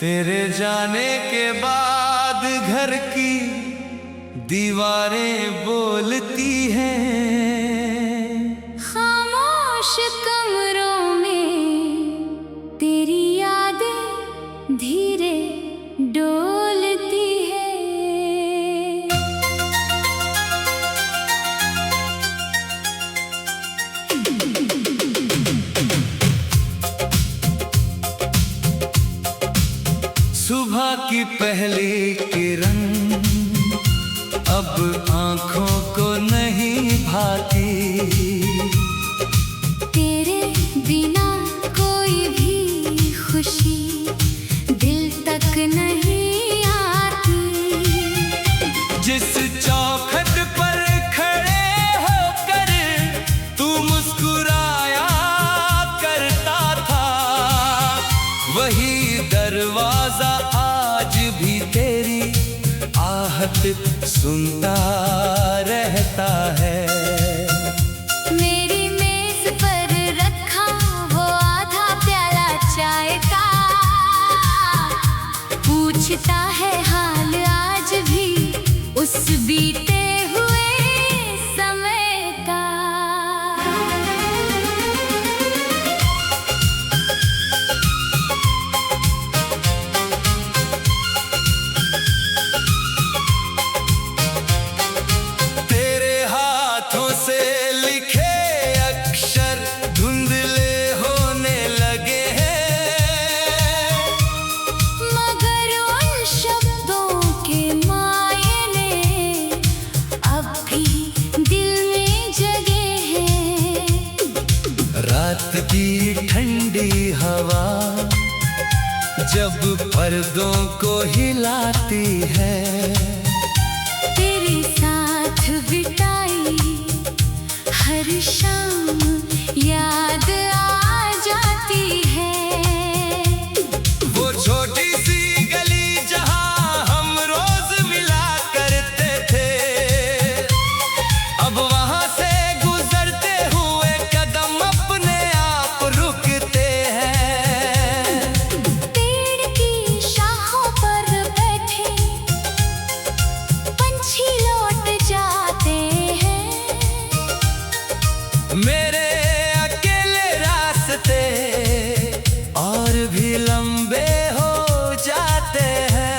तेरे जाने के बाद घर की दीवारें बोलती हैं। खामोश कमरों में तेरी यादें धीरे डोलती है। सुबह की पहली किरण अब आँखों को नहीं भाती। तेरे बिना कोई भी खुशी दिल तक नहीं आती। जिस चौखट पर खड़े होकर तू मुस्कुराया करता था, वही दरवाजा आज भी तेरी आहट सुनता रहता है। मेरी मेज पर रखा वो आधा प्याला चाय का, पूछता है हाल आज भी उस बीते हुए समय का। रात की ठंडी हवा जब पर्दों को हिलाती है, तेरे साथ बिताई हर शाम याद आ जाती है। वो छोटी सी गली जहां हम रोज मिला करते थे, अब वहां से गुजरते हुए कदम अपने आप रुकते हैं। पेड़ की शाखों पर बैठे पंछी लौट जाते हैं। मेरे अकेले रास्ते और भी लंबे हो जाते हैं।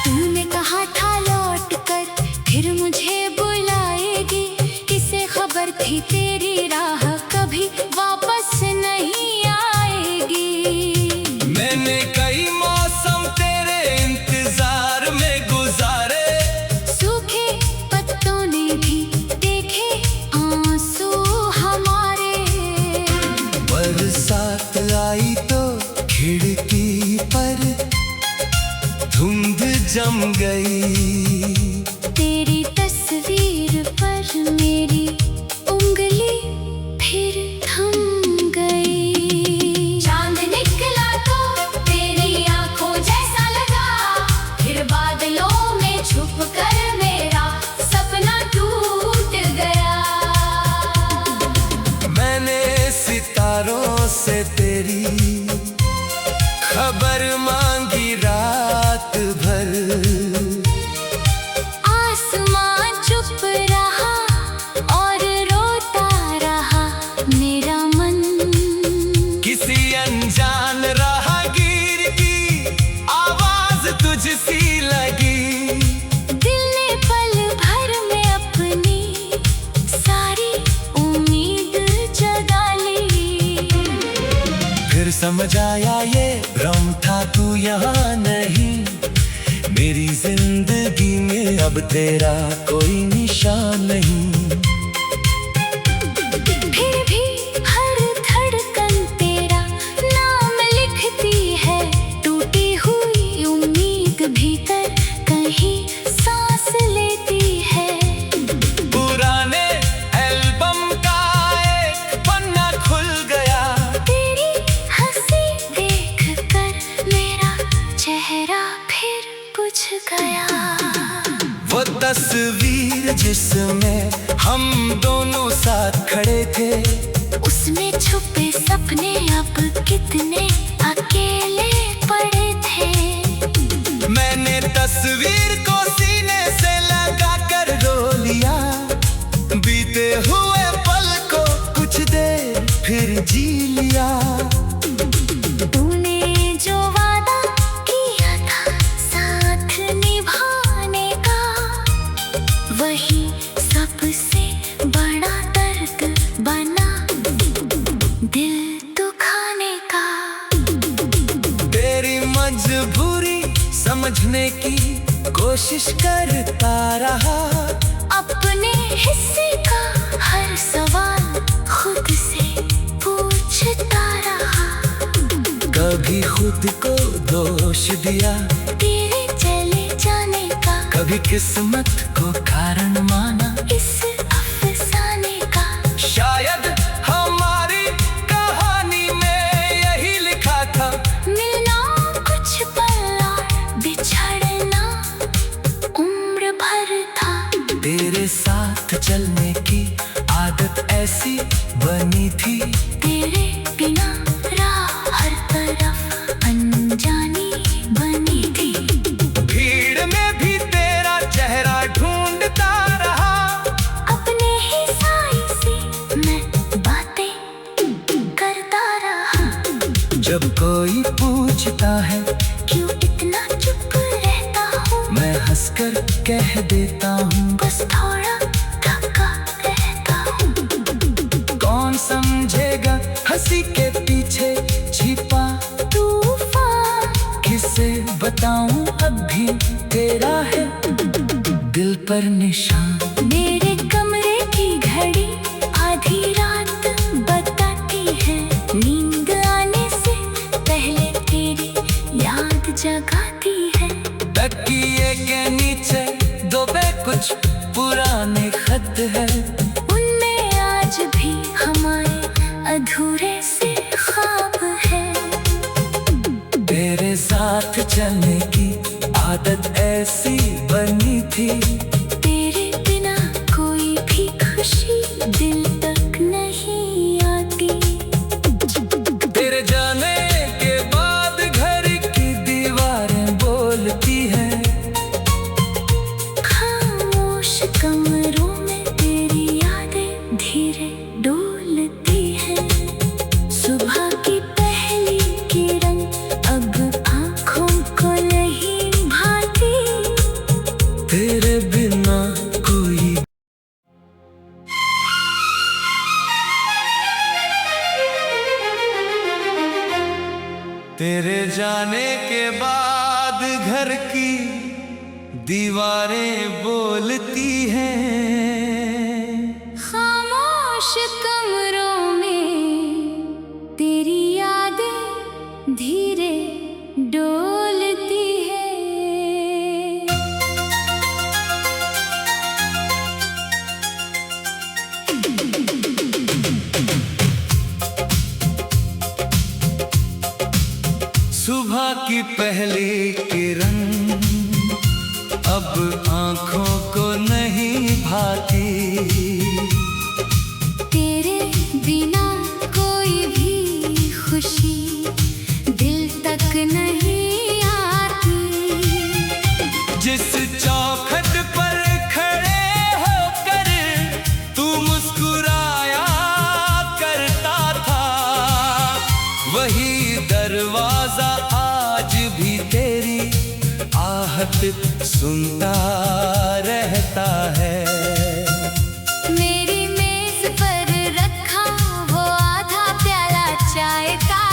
तूने कहा था लौट कर फिर मुझे बुलाएगी, किसे खबर थी तेरी राह कभी वापस नहीं आएगी। मैंने कई मौसम तेरे इंतजार में गुजारे, सूखे पत्तों ने भी देखे आंसू हमारे। बरसात आई तो खिड़की पर धुंध जम गई। तेरी तस्वीर पर मेरी उंगली फिर थम गई। चांद निकला तो तेरी आंखों जैसा लगा, फिर बादलों में छुप कर मेरा सपना टूट गया। मैंने सितारों से तेरी खबर मांगी रात भर, आसमां चुप रहा और रोता रहा मेरा मन। किसी अनजान राहगीर की आवाज तुझसी लगी। दिल ने पल भर में अपनी सारी उम्मीद जगा ली। फिर समझ आया ये भ्रम था, तू यहाँ नहीं। मेरी जिंदगी में अब तेरा कोई निशान नहीं। फिर भी हर धड़कन तेरा नाम लिखती है, टूटी हुई उम्मीद भीतर कहीं सांस लेती है। पुराने एल्बम का एक पन्ना खुल गया, तेरी हंसी देख कर मेरा चेहरा फिर बुझ गया। वो तस्वीर जिसमें हम दोनों साथ खड़े थे, उसमें छुपे सपने अब कितने अकेले पड़े थे। मैंने तस्वीर को सीने से लगा कर रो लिया, बीते हुए पल को कुछ देर फिर जी लिया। तूने जो वादा किया था साथ निभाने का, वही सबसे बड़ा दर्द बना दिल दुखाने का। तेरी मजबूरी समझने की कोशिश करता रहा, अपने हिस्से का हर सवाल खुद से पूछता रहा। कभी खुद को दोष दिया तेरे चले जाने का, कभी किस्मत को कारण माना इस अफसाने का। शायद हमारी कहानी में यही लिखा था, मिलना कुछ पल और बिछड़ना उम्र भर था। तेरे साथ चलने की आदत ऐसी बनी थी, तेरे बिना राह हर तरफ अनजानी बनी थी। भीड़ में भी तेरा चेहरा ढूंढता रहा, अपने ही साई से मैं बातें करता रहा। जब कोई पूछता है क्यों इतना चुप रहता हूँ, मैं हंसकर कह देता हूँ, बस थोड़ा थका रहता हूँ। कौन समझेगा हंसी के पीछे छिपा तूफान किसे बताऊं अब भी तेरा है दिल पर निशान। मेरे कमरे की घड़ी आधी रात बताती है, नींद आने से पहले तेरी याद जगाती है। तकिए के नीचे दबे कुछ पुराने खत है, उनमें आज भी हमारे अधूरे से ख्वाब है। तेरे साथ चलने की आदत ऐसी बनी थी, तेरे बिना कोई भी खुशी दिल तक नहीं आती। तेरे जाने के बाद घर की दीवारें बोलती हैं, खामोश कमरों में तेरी यादें धीरे डोलती हैं। सुबह की पहली किरण अब आँखों को नहीं भाती। तेरे बिना कोई तेरे जाने के बाद घर की दीवारें बोलती हैं, खामोश कमरों में तेरी यादें धीरे डोलती है। सुबह की पहली किरण अब आँखों को नहीं भाती। तेरे बिना कोई भी खुशी दिल तक नहीं आती। जिस चौखट पर खड़े होकर तू मुस्कुराया करता था, वही दरवाजा आज भी तेरी आहट सुनता रहता है। मेरी मेज पर रखा वो आधा प्याला चाय का,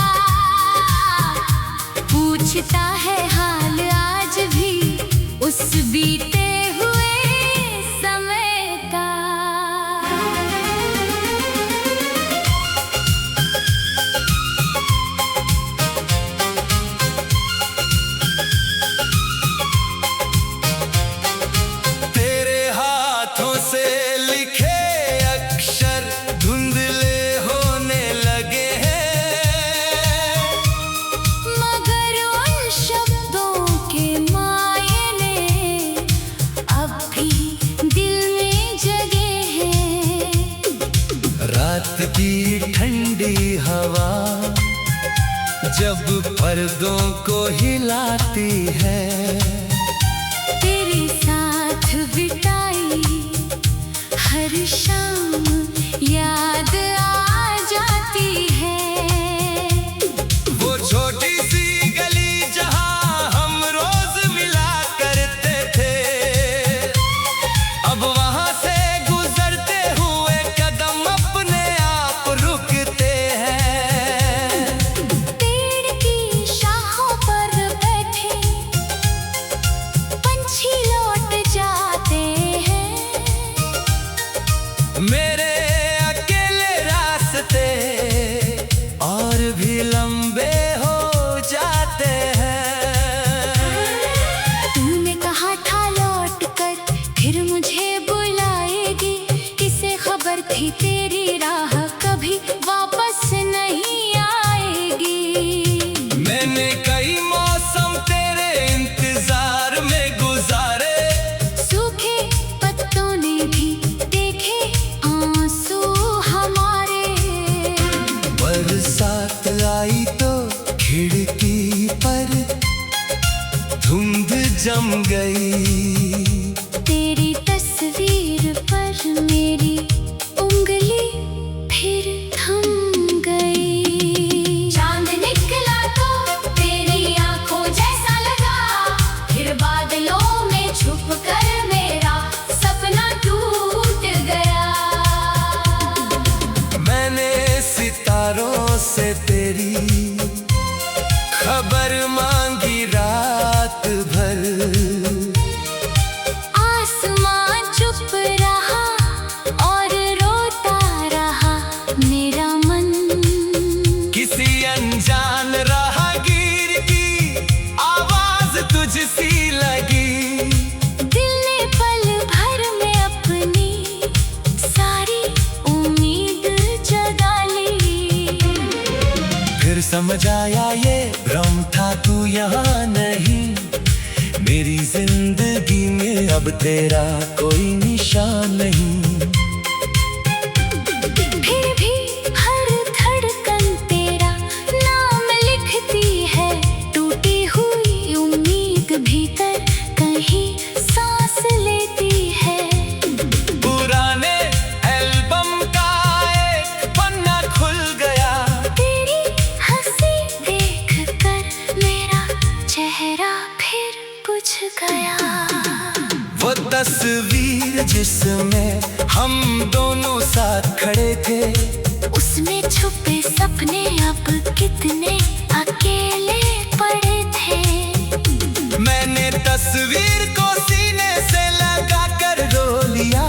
पूछता है हाल आज भी उस बीते हुए समय का। तेरे हाथों से लिखे अक्षर धुंधले होने लगे हैं, मगर उन शब्दों के मायने रात की ठंडी हवा जब पर्दों को हिलाती है, तेरे साथ बिताई हर शाम याद आ जाती है। वो छोटी सी गली जहां हम रोज मिला करते थे, अब वहां से गुजरते हुए कदम अपने आप रुकते हैं। पेड़ की शाखों पर बैठे पंछी लौट जाते हैं, मेरे अकेले रास्ते और भी लंबे हो जाते हैं। तूने कहा था लौट कर फिर मुझे बुलाएगी, किसे खबर थी तेरी राह कभी वापस नहीं आएगी। मैंने कई मौसम तेरे इंतजार में गुजारे, सूखे पत्तों ने भी देखे आंसू हमारे। बरसात आई तो खिड़की पर धुंध जम गई, तेरी तस्वीर पर मेरी उंगली फिर थम गई। चांद निकला तो तेरी आंखों जैसा लगा, फिर बादलों में छुप कर मेरा सपना टूट गया। मैंने सितारों से तेरी खबर मांगी रात भर, आसमां चुप रहा और रोता रहा मेरा मन। किसी अनजान राहगीर की आवाज तुझसी लगी, दिल ने पल भर में अपनी सारी उम्मीद जगा ली। फिर समझ आया ये भ्रम था, तू यहाँ नहीं। मेरी जिंदगी में अब तेरा कोई निशान नहीं। फिर भी हर धड़कन तेरा नाम लिखती है, टूटी हुई उम्मीद भीतर कहीं सांस लेती है। पुराने एल्बम का एक पन्ना खुल गया, तेरी हंसी देख कर मेरा चेहरा फिर बुझ गया। वो तस्वीर जिसमें हम दोनों साथ खड़े थे, उसमें छुपे सपने अब कितने अकेले पड़े थे। मैंने तस्वीर को सीने से लगा कर रो लिया,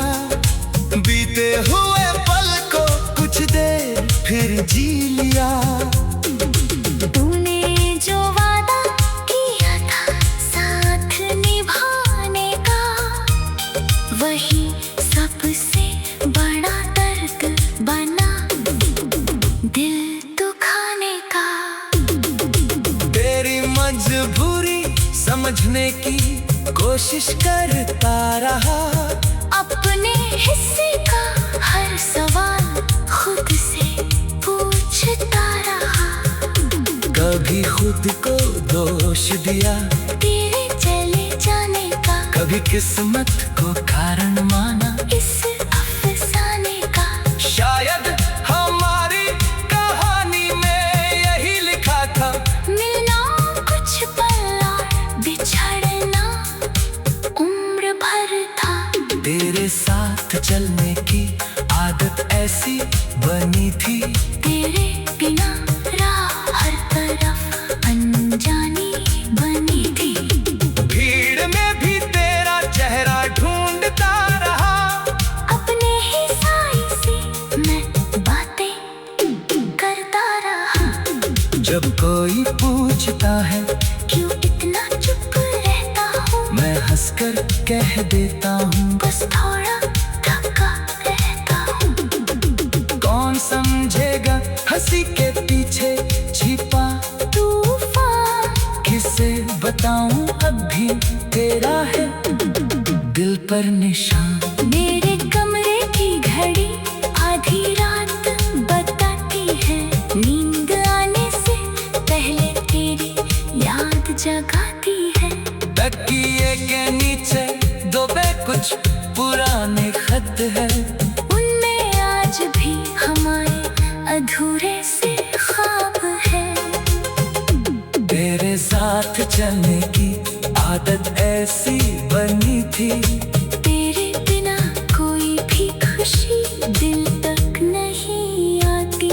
बीते हुए पल को कुछ देर फिर जी लिया। तूने जो वादा किया था साथ निभाने का, वही सबसे बड़ा दर्द बना दिल दुखाने का। तेरी मजबूरी समझने की कोशिश करता रहा, अपने हिस्से का हर सवाल खुद से पूछता रहा। कभी खुद को दोष दिया, तेरे चले जाने का, कभी किस्मत को कारण माना इस अफसाने का। शायद हमारी कहानी में यही लिखा था, मिलना कुछ पल और बिछड़ना उम्र भर था। तेरे साथ चलने की आदत ऐसी बनी थी, तेरे बिना राह हर तरफ अनजानी बनी थी। भीड़ में भी तेरा चेहरा ढूंढता रहा, अपने ही साई से मैं बातें करता रहा। जब कोई पूछता है क्यों इतना चुप रहता हूँ, मैं हंसकर कह देता हूँ, बस थोड़ा थका रहता हूँ। कौन समझेगा हंसी के पीछे छिपा तूफान, किसे बताऊं अब भी तेरा है दिल पर निशान। मेरे कमरे की घड़ी आधी रात है, उनमें आज भी हमारे अधूरे से ख्वाब है। तेरे साथ चलने की आदत ऐसी बनी थी, तेरे बिना कोई भी खुशी दिल तक नहीं आती।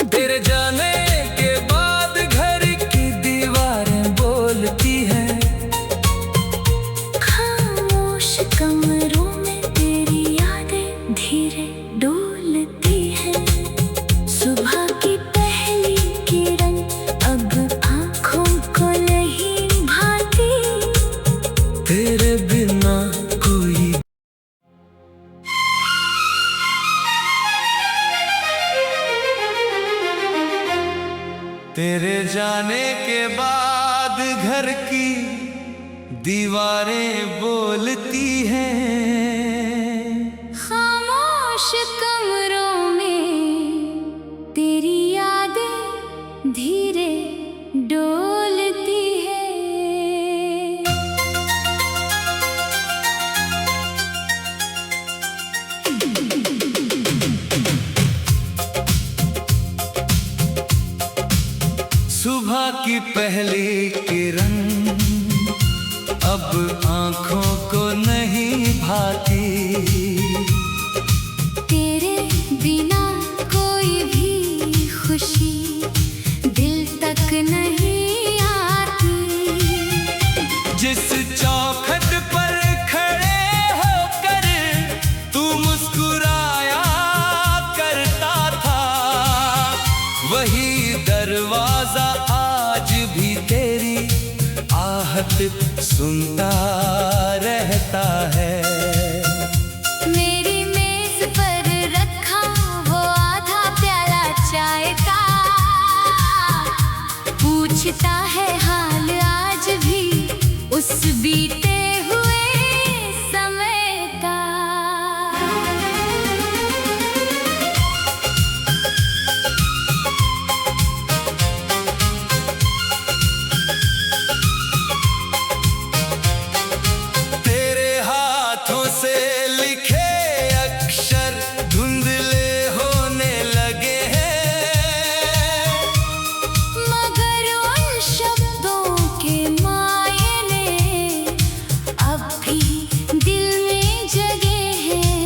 तेरे जाने के बाद घर की दीवारें बोलती हैं, खामोश कमरों में तेरी यादें धीरे डोलती हैं। सुबह की पहली किरण अब आँखों को नहीं भाती, तेरे बिना कोई। तेरे जाने के बाद घर की दीवारें बोलती हैं, खामोश कमरों में तेरी यादें धीरे डोलती है। सुबह की पहली किरण अब आँखों को नहीं भाती, तेरे बिना कोई भी खुशी दिल तक नहीं आती। जिस चौखट पर खड़े होकर तू मुस्कुराया करता था, वही दरवाजा आज भी तेरी आहट सुनता रहता है। मेरी मेज पर रखा वो आधा प्याला चाय का, पूछता है हाल आज भी उस बीते हुए समय का। तेरे हाथों से लिखे अक्षर धुंधले होने लगे हैं, मगर उन शब्दों के मायने अब भी दिल में जगे हैं।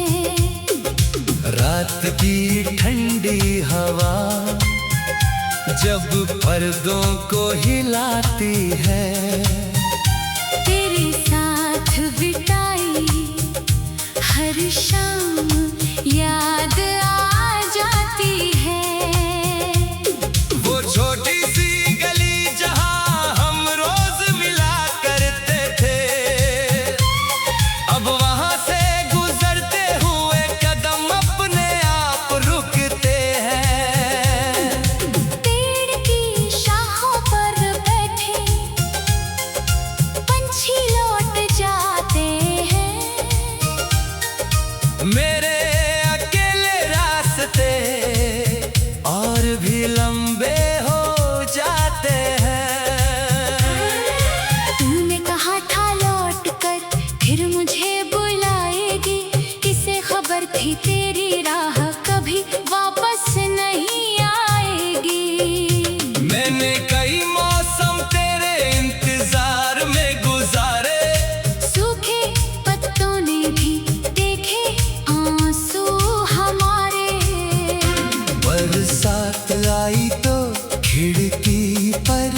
रात की ठंडी हवा जब पर्दों को हिलाती है, तेरे साथ बिताई हर शाम याद आ जाती है। वो छोटी सी गली जहां हम रोज मिला करते थे, अब वहां से गुजरते हुए कदम अपने आप रुकते हैं। पेड़ की शाखों पर बैठे पंछी लौट जाते हैं, मेरे अकेले रास्ते और भी लंबे हो जाते हैं। तूने कहा था लौट कर फिर मुझे बुलाएगी, किसे खबर थी तेरी राह कभी वापस नहीं आएगी। मैंने कई मौसम तेरे इंतजार में गुजारे, सूखे पत्तों ने भी देखे आंसू हमारे। बरसात आई तो खिड़की पर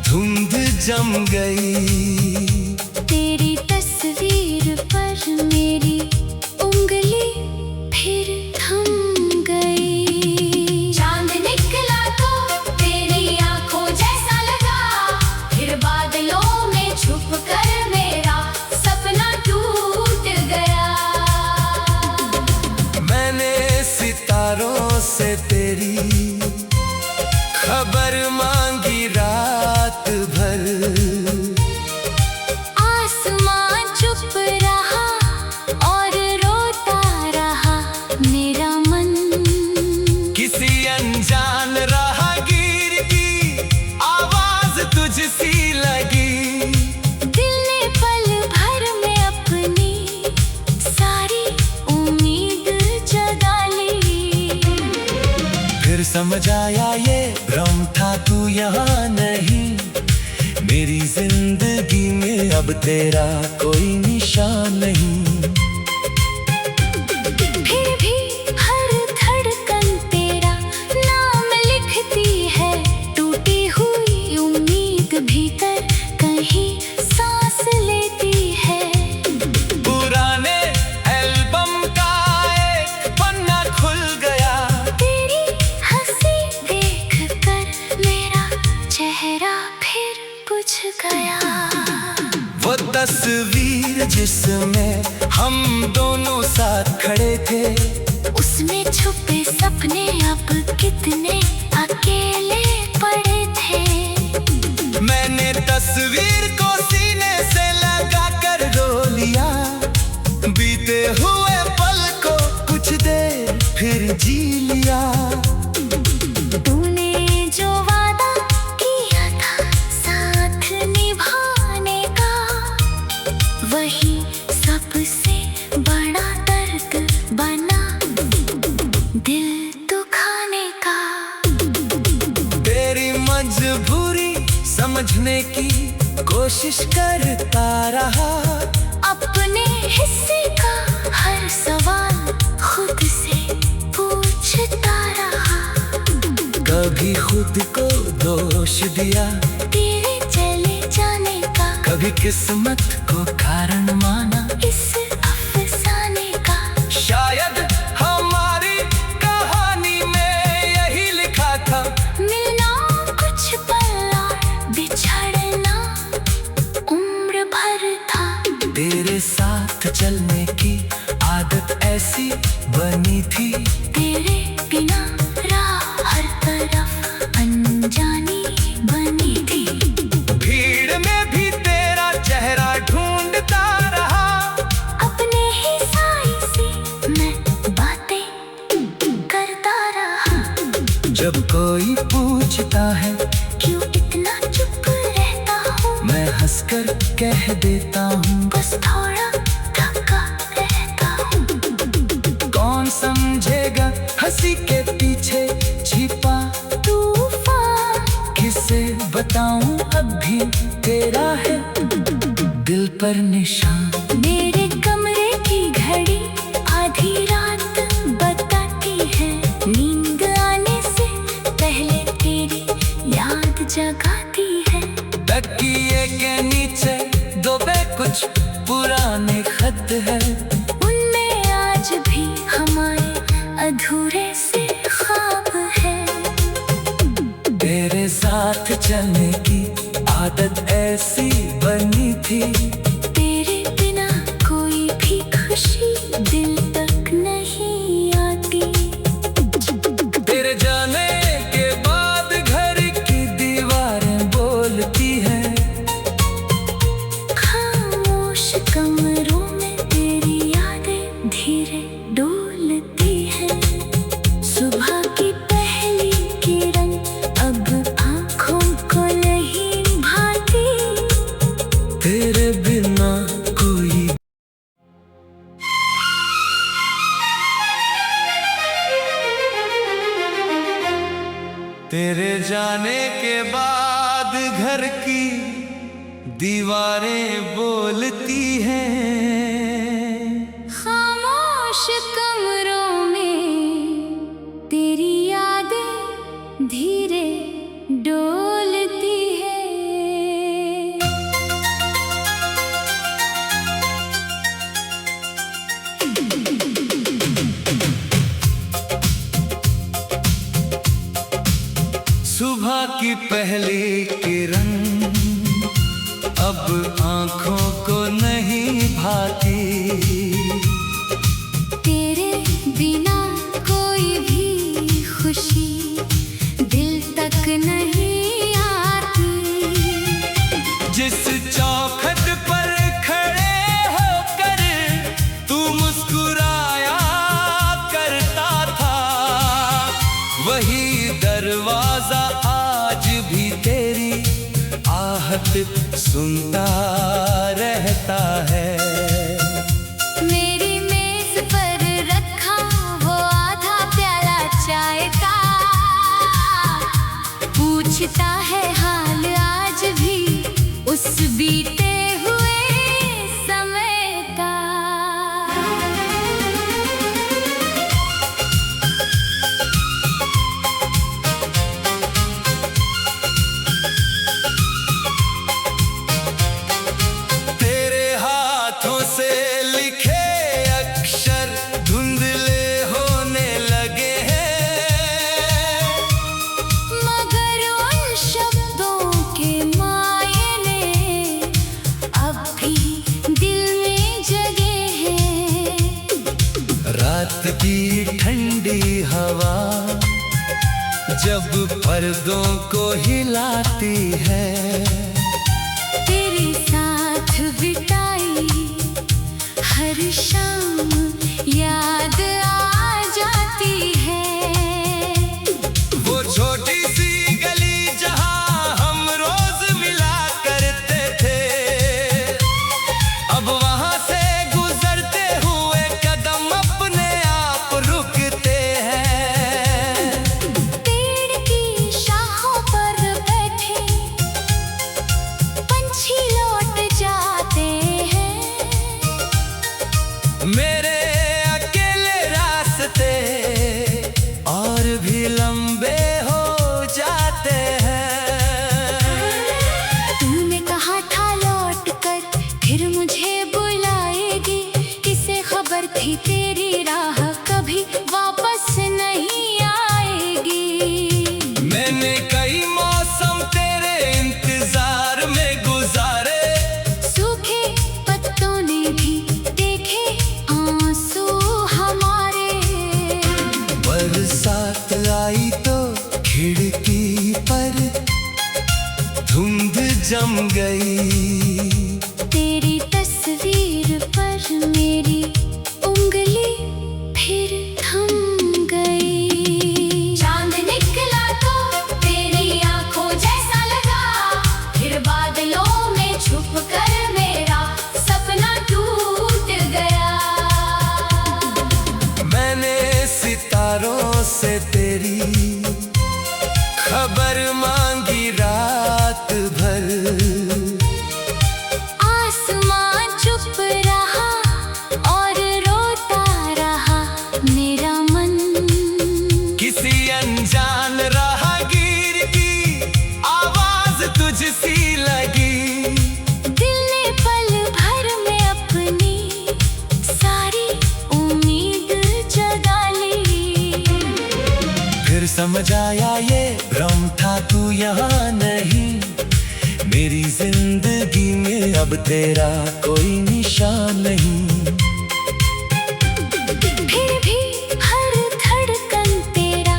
धुंध जम गई, तेरी तस्वीर पर मेरी उंगली फिर थम गई। चांद निकला तो तेरी आंखों जैसा लगा, फिर बादलों में छुप कर मेरा सपना टूट गया। मैंने सितारों से तेरी खबर मांगी रात भर, आसमां चुप रहा और रोता रहा मेरा मन। किसी अनजान राहगीर की आवाज तुझसी लगी, दिल ने पल भर में अपनी समझ आया ये भ्रम था तू यहाँ नहीं, मेरी जिंदगी में अब तेरा कोई निशान नहीं। फिर भी हर धड़कन तेरा नाम लिखती है, टूटी हुई उम्मीद भीतर कहीं सांस लेती है। पुराने एल्बम का एक पन्ना खुल गया, तेरी हंसी देखकर मेरा चेहरा फिर बुझ गया। वो तस्वीर जिसमें हम दोनों साथ खड़े थे, उसमें छुपे सपने अब कितने अकेले पड़े थे। मैंने तस्वीर को सीने से लगा कर रो लिया, बीते हुए पल को कुछ देर फिर जी लिया। तूने जो वादा किया था साथ निभाने का, वही सबसे बड़ा दर्द बना दिल दुखाने का। तेरी मजबूरी समझने की कोशिश करता रहा, अपने हिस्से का हर सवाल खुद से पूछता रहा। कभी खुद को दोष दिया, तेरे चले जाने का, कभी किस्मत को कारण माना इस अफसाने का। शायद हमारी कहानी में यही लिखा था, मिलना कुछ पल और बिछड़ना उम्र भर था। तेरे साथ चलने की आदत ऐसी बनी थी, तेरे बिना राह हर तरफ अनजानी बनी थी। भीड़ में भी तेरा चेहरा ढूंढता रहा, अपने ही साई से मैं बातें करता रहा। जब कोई पूछता है क्यों इतना चुप रहता हूँ, मैं हंसकर कह देता हूँ, बस थोड़ा थका रहता हूँ। कौन समझेगा हंसी के पीछे छिपा तूफान किसे बताऊं अब भी तेरा है दिल पर निशान। मेरे कमरे की घड़ी आधी रात बताती है, नींद आने से पहले तेरी याद जगाती है। तकिए के नीचे दबे कुछ पुराने खत है, उनमें आज भी हमारे अधूरे से ख्वाब है। तेरे साथ चलने की आदत ऐसी बनी थी, तेरे बिना कोई भी खुशी दिल तक नहीं आती। तेरे जाने के बाद घर की दीवारें बोलती हैं, खामोश कमरों में तेरी यादें धीरे डोलती हैं। सुबह की पहली किरण अब आँखों को नहीं भाती। तेरे बिना कोई तेरे जाने के बाद घर की दीवारें बोलती हैं, खामोश कमरों में तेरी यादें धीरे डोलती है। सुबह की पहली किरण अब आँखों को नहीं भाती। तेरे बिना कोई भी खुशी दिल तक नहीं आती। जिस चौखट पर खड़े होकर तू मुस्कुराया करता था, वही दरवाजा आज भी तेरी आहट सुनता रहता है। मेरी मेज पर रखा वो आधा प्याला चाय का, पूछता है हाल आज भी उस बीते हुए समय का। तेरे हाथों से लिखे अक्षर धुंधले होने लगे हैं, मगर उन शब्दों के मायने अब भी दिल में जगे हैं। रात की ठंडी हवा जब पर्दों को हिलाती है, तेरे साथ बिताई हर शाम याद आ जाती है। वो छोटी सी गली जहां हम रोज मिला करते थे, अब वहां से गुजरते हुए कदम अपने आप रुकते हैं। पेड़ की शाखों पर बैठे पंछी लौट जाते हैं, मेरे अकेले रास्ते और भी लंबे हो जाते हैं। तूने कहा था लौट कर फिर मुझे बुलाएगी, किसे खबर थी तेरी राह कभी वापस नहीं आएगी। मैंने कई मौसम तेरे इंतजार में गुजारे, सूखे पत्तों ने भी देखे आंसू हमारे। बरसात आई तो खिड़की पर धुंध जम गई, तेरी तस्वीर पर मेरी उंगली फिर थम गई। चांद निकला तो तेरी आंखों जैसा लगा, फिर बादलों में छुप कर मेरा सपना टूट गया। मैंने सितारों से तेरी खबर मांगी रात भर, आसमां चुप रहा और रोता रहा मेरा मन। किसी अनजान राहगीर की आवाज तुझसी लगी, दिल ने पल भर में अपनी सारी उम्मीद जगा ली। फिर समझ आया ये भ्रम था तू यहाँ नहीं, मेरी जिंदगी में अब तेरा कोई निशान नहीं। फिर भी हर धड़कन तेरा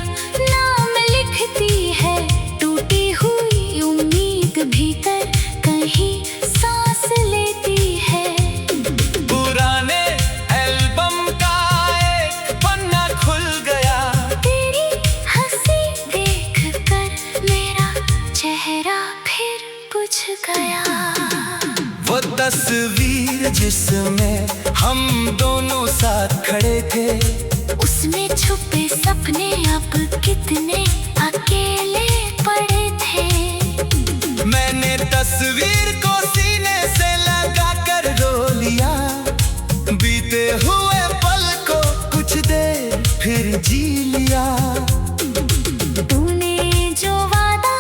नाम लिखती है, टूटी हुई उम्मीद भीतर कहीं सांस लेती है। पुराने एल्बम का एक पन्ना खुल गया, तेरी हंसी देख कर मेरा चेहरा फिर बुझ गया। वो तस्वीर जिसमें हम दोनों साथ खड़े थे, उसमें छुपे सपने अब कितने अकेले पड़े थे। मैंने तस्वीर को सीने से लगा कर रो लिया, बीते हुए पल को कुछ देर फिर जी लिया। तूने जो वादा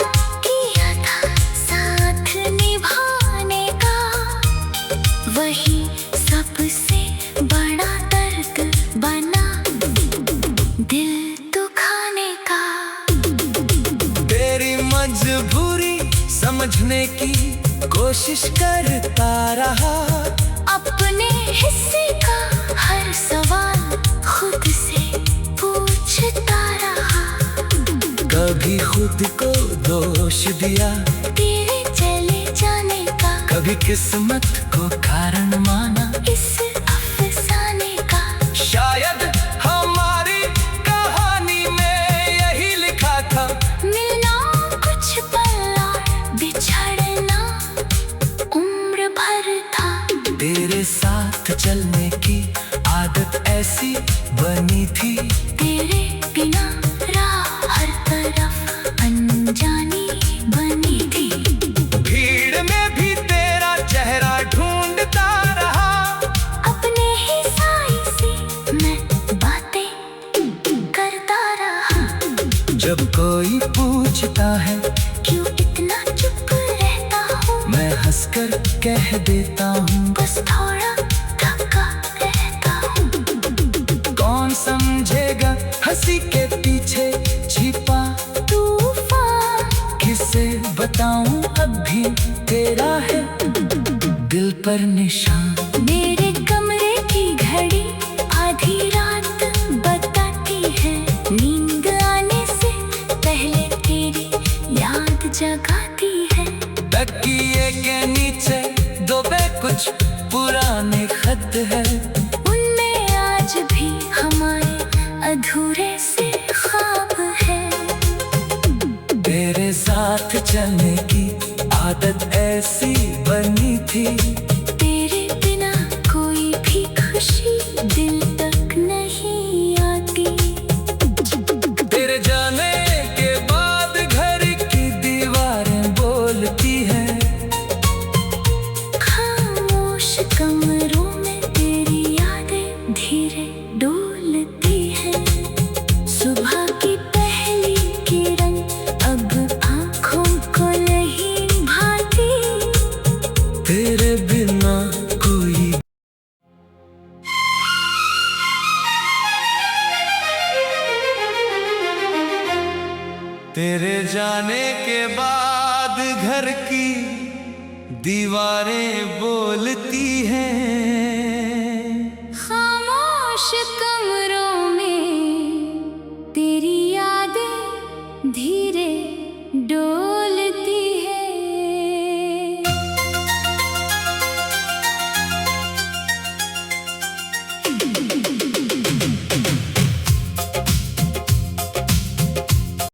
किया था साथ निभाने का, वही सबसे बड़ा दर्द बना दिल दुखाने का। तेरी मजबूरी समझने की कोशिश करता रहा, अपने हिस्से का हर सवाल खुद से पूछता रहा। कभी खुद को दोष दिया, तेरे चले जाने का, कभी किस्मत को कारण माना इस अफसाने का। शायद हमारी कहानी में यही लिखा था, मिलना कुछ पल और बिछड़ना उम्र भर था। तेरे साथ चलने की आदत ऐसी बनी थी, तेरे बिना राह हर तरफ अनजानी जब कोई पूछता है क्यों इतना चुप रहता हूँ, मैं हंसकर कह देता हूँ बस थोड़ा थका रहता हूँ। कौन समझेगा हंसी के पीछे छिपा तूफान किसे बताऊं अब भी तेरा है दिल पर निशान। मेरे कमरे की घड़ी आधी रात बताती है, नींद आने से पहले तेरी याद जगाती है। तकिए के नीचे दबे कुछ पुराने खत है, उनमें आज भी हमारे अधूरे से ख्वाब है। तेरे साथ चलने की आदत ऐसी बनी थी, तेरे बिना कोई भी खुशी दिल तक नहीं आती। तेरे जाने के बाद घर की दीवारें बोलती हैं, खामोश कमरों में तेरी यादें धीरे डोलती हैं। सुबह की पहली किरण अब आँखों को नहीं भाती, तेरे बिना कोई। तेरे जाने के बाद घर की दीवारें बोलती हैं, खामोश